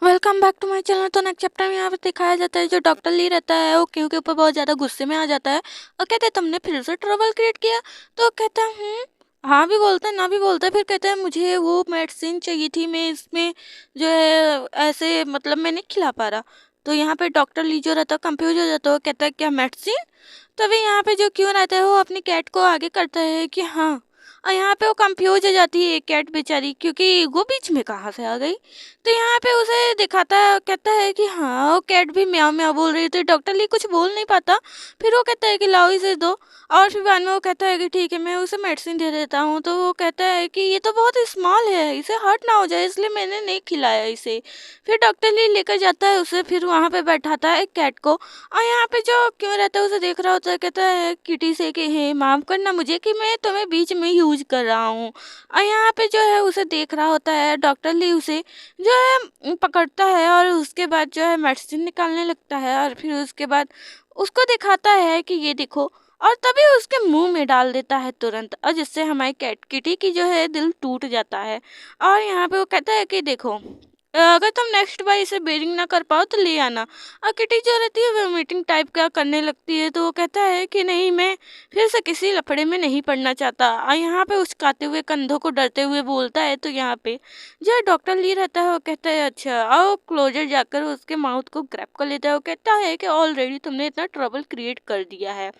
Welcome back to my channel. तो next chapter में यहाँ पे दिखाया जाता है जो डॉक्टर ली रहता है वो क्यों के ऊपर बहुत ज़्यादा गुस्से में आ जाता है और कहते हैं तुमने फिर से ट्रबल क्रिएट किया। तो कहता है हाँ भी बोलता है ना भी बोलता है। फिर कहता है मुझे वो मेडिसिन चाहिए थी, मैं इसमें जो है ऐसे मतलब मैं नहीं खिला पा रहा। तो यहाँ पे डॉक्टर ली जो रहता है कंफ्यूज हो जाता है, वो कहता है क्या मेडिसिन। तभी यहाँ पे जो क्यों रहता है वो अपनी कैट को आगे करता है कि हाँ, और यहाँ पे वो कंफ्यूज हो जाती है कैट बेचारी, क्योंकि वो बीच में कहाँ से आ गई। तो यहाँ पे उसे दिखाता है, कहता है कि हाँ वो कैट भी म्याऊं म्याऊं बोल रही थी। डॉक्टर ली कुछ बोल नहीं पाता। फिर वो कहता है कि लाओ इसे दो। और फिर बाद में वो कहता है कि ठीक है मैं उसे मेडिसिन दे देता हूँ। तो वो कहता है कि ये तो बहुत स्मॉल है, इसे हर्ट ना हो जाए इसलिए मैंने नहीं खिलाया इसे। फिर डॉक्टर ली लेकर जाता है उसे, फिर वहाँ पे बैठाता है कैट को। और यहाँ पे जो क्यों रहता है उसे देख रहा होता है, कहता है किटी से कि हे माफ़ करना मुझे कि मैं तुम्हें बीच में यूज कर रहा हूँ। और यहाँ पे जो है उसे देख रहा होता है डॉक्टर ली उसे जो है पकड़ता है और उसके बाद जो है मेडिसिन निकालने लगता है। और फिर उसके बाद उसको दिखाता है कि ये देखो, और तभी उसके मुंह में डाल देता है तुरंत, और जिससे हमारी कैट किटी की जो है दिल टूट जाता है। और यहाँ पे वो कहता है कि देखो अगर तुम नेक्स्ट बार इसे बेरिंग ना कर पाओ तो ले आना। और किटी जो रहती है वो मीटिंग टाइप का करने लगती है। तो वो कहता है कि नहीं, मैं फिर से किसी लफड़े में नहीं पड़ना चाहता। और यहाँ पे उचकाते हुए कंधों को डरते हुए बोलता है। तो यहाँ पे जो डॉक्टर ली रहता है वो कहता है अच्छा, और क्लोजर जाकर उसके माउथ को ग्रैब कर लेता है। वो कहता है कि ऑलरेडी तुमने इतना ट्रबल क्रिएट कर दिया है,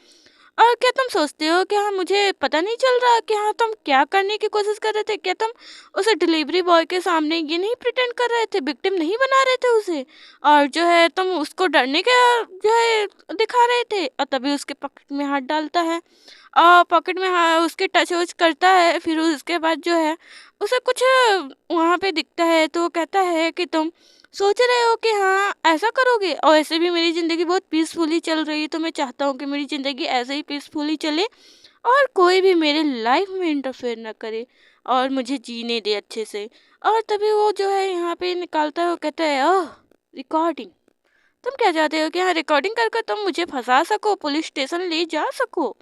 और क्या तुम सोचते हो कि हाँ मुझे पता नहीं चल रहा कि हाँ तुम क्या करने की कोशिश कर रहे थे? क्या तुम उसे डिलीवरी बॉय के सामने ये नहीं प्रिटेंड कर रहे थे, विक्टिम नहीं बना रहे थे उसे, और जो है तुम उसको डरने का जो है दिखा रहे थे? और तभी उसके पॉकेट में हाथ डालता है और पॉकेट में उसके टच वच करता है। फिर उसके बाद जो है उसे कुछ वहाँ पे दिखता है। तो वो कहता है कि तुम सोच रहे हो कि हाँ ऐसा करोगे, और ऐसे भी मेरी ज़िंदगी बहुत पीसफुली चल रही है, तो मैं चाहता हूँ कि मेरी ज़िंदगी ऐसे ही पीसफुली चले और कोई भी मेरे लाइफ में इंटरफेयर ना करे और मुझे जीने दे अच्छे से। और तभी वो जो है यहाँ पे निकालता है, वो कहता है ओह रिकॉर्डिंग, तुम क्या चाहते हो कि हाँ रिकॉर्डिंग कर कर तुम मुझे फंसा सको, पुलिस स्टेशन ले जा सको?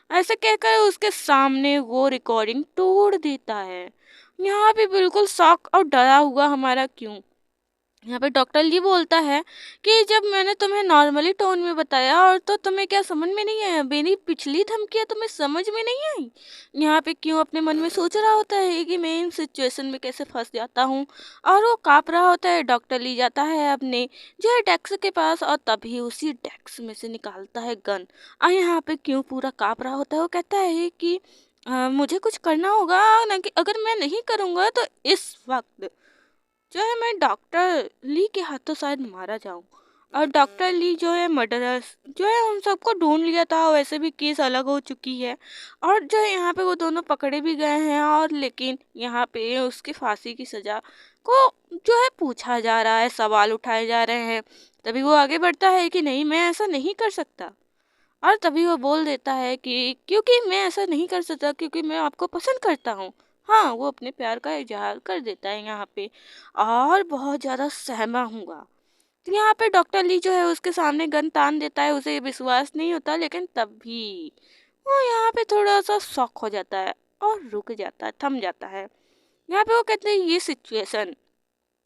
ऐसे कहकर उसके सामने वो रिकॉर्डिंग तोड़ देता है। यहाँ पे बिल्कुल शॉक और डरा हुआ हमारा क्यों, यहाँ पे डॉक्टर ली बोलता है कि जब मैंने तुम्हें नॉर्मली टोन में बताया और तो तुम्हें क्या समझ में नहीं आया, मेरी पिछली धमकियाँ तुम्हें समझ में नहीं आई? यहाँ पे क्यों अपने मन में सोच रहा होता है कि मैं इन सिचुएशन में कैसे फंस जाता हूँ, और वो काँप रहा होता है। डॉक्टर ली जाता है अपने जो है डेस्क के पास, और तभी उसी डेस्क में से निकालता है गन। और यहाँ पे क्यों पूरा काँप रहा होता है, वो कहता है कि मुझे कुछ करना होगा ना, कि अगर मैं नहीं करूँगा तो इस वक्त जो है मैं डॉक्टर ली के हाथों शायद मारा जाऊं। और डॉक्टर ली जो है मर्डरर्स जो है उन सबको ढूंढ लिया था, वैसे भी केस अलग हो चुकी है। और जो है यहाँ पे वो दोनों पकड़े भी गए हैं, और लेकिन यहाँ पे उसकी फांसी की सज़ा को जो है पूछा जा रहा है, सवाल उठाए जा रहे हैं। तभी वो आगे बढ़ता है कि नहीं मैं ऐसा नहीं कर सकता। और तभी वो बोल देता है कि क्योंकि मैं ऐसा नहीं कर सकता क्योंकि मैं आपको पसंद करता हूँ। हाँ, वो अपने प्यार का इजहार कर देता है यहाँ पे, और बहुत ज़्यादा सहमा हूँगा। तो यहाँ पे डॉक्टर ली जो है उसके सामने गन तान देता है, उसे विश्वास नहीं होता, लेकिन तब भी वो यहाँ पे थोड़ा सा शॉक हो जाता है और रुक जाता है, थम जाता है। यहाँ पे वो कहते हैं ये सिचुएशन,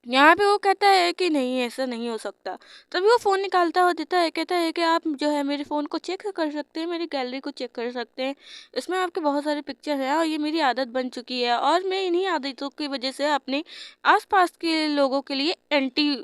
यहाँ पे वो कहता है कि नहीं ऐसा नहीं हो सकता। तभी वो फ़ोन निकालता हुआ देता है, कहता है कि आप जो है मेरे फ़ोन को चेक कर सकते हैं, मेरी गैलरी को चेक कर सकते हैं, इसमें आपके बहुत सारे पिक्चर हैं और ये मेरी आदत बन चुकी है, और मैं इन्हीं आदतों की वजह से अपने आसपास के लोगों के लिए एंटी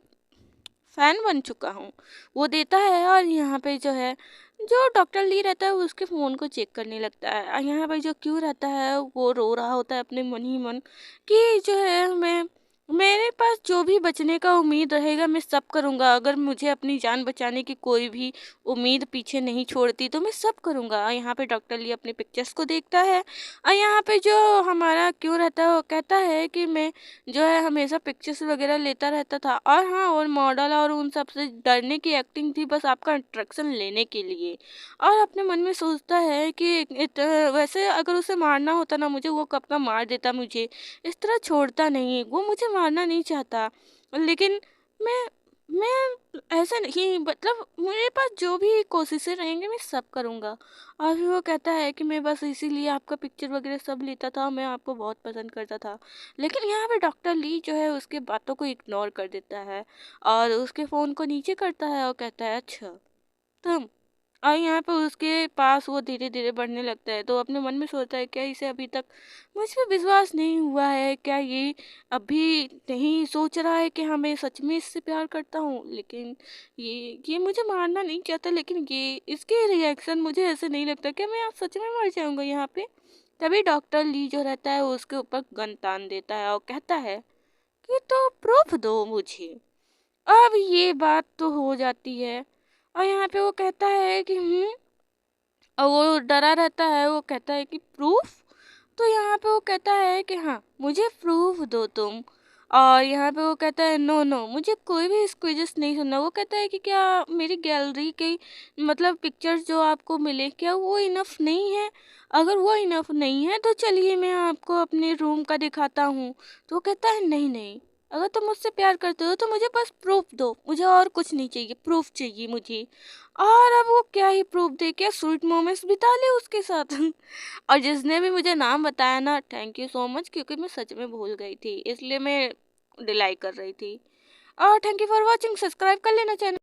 फ़ैन बन चुका हूँ। वो देता है, और यहाँ पे जो है जो डॉक्टर ली रहता है वो उसके फ़ोन को चेक करने लगता है। और यहाँ पे जो क्यों रहता है वो रो रहा होता है अपने मन ही मन कि जो है मैं मेरे पास जो भी बचने का उम्मीद रहेगा मैं सब करूँगा। अगर मुझे अपनी जान बचाने की कोई भी उम्मीद पीछे नहीं छोड़ती तो मैं सब करूँगा। और यहाँ पे डॉक्टर ली अपने पिक्चर्स को देखता है, और यहाँ पे जो हमारा क्यों रहता है वो कहता है कि मैं जो है हमेशा पिक्चर्स वगैरह लेता रहता था, और हाँ और मॉडल और उन सब से डरने की एक्टिंग थी बस आपका इंस्ट्रक्शन लेने के लिए। और अपने मन में सोचता है कि वैसे अगर उसे मारना होता ना मुझे, वो कब का मार देता मुझे, इस तरह छोड़ता नहीं, वो मुझे मारना नहीं चाहता। लेकिन मैं मैं ऐसा नहीं, मतलब मेरे पास जो भी कोशिशें रहेंगी मैं सब करूँगा। और फिर वो कहता है कि मैं बस इसीलिए आपका पिक्चर वगैरह सब लेता था, मैं आपको बहुत पसंद करता था। लेकिन यहाँ पे डॉक्टर ली जो है उसके बातों को इग्नोर कर देता है और उसके फ़ोन को नीचे करता है और कहता है अच्छा तुम। और यहाँ पे उसके पास वो धीरे धीरे बढ़ने लगता है, तो अपने मन में सोचता है क्या इसे अभी तक मुझ पे विश्वास नहीं हुआ है, क्या ये अभी नहीं सोच रहा है कि हाँ मैं सच में इससे प्यार करता हूँ। लेकिन ये मुझे मारना नहीं चाहता, लेकिन ये इसके रिएक्शन मुझे ऐसे नहीं लगता कि मैं आज सच में मर जाऊंगा यहाँ पे। तभी डॉक्टर ली जो रहता है वो उसके ऊपर गन तान देता है और कहता है कि तो प्रूफ दो मुझे। अब ये बात तो हो जाती है और यहाँ पे वो कहता है कि और वो डरा रहता है, वो कहता है कि प्रूफ। तो यहाँ पे वो कहता है कि हाँ मुझे प्रूफ दो तुम। और यहाँ पे वो कहता है नो नो, मुझे कोई भी स्क्विजेस नहीं सुनना। वो कहता है कि क्या मेरी गैलरी की मतलब पिक्चर्स जो आपको मिले क्या वो इनफ नहीं है? अगर वो इनफ नहीं है तो चलिए मैं आपको अपने रूम का दिखाता हूँ। तो वो कहता है नहीं नहीं, अगर तुम मुझसे प्यार करते हो तो मुझे बस प्रूफ दो, मुझे और कुछ नहीं चाहिए, प्रूफ चाहिए मुझे। और अब वो क्या ही प्रूफ दे, क्या स्वीट मोमेंट्स बिता ले उसके साथ। और जिसने भी मुझे नाम बताया ना, थैंक यू सो मच, क्योंकि मैं सच में भूल गई थी, इसलिए मैं डिलाई कर रही थी। और thank you for watching, subscribe कर लेना चैनल।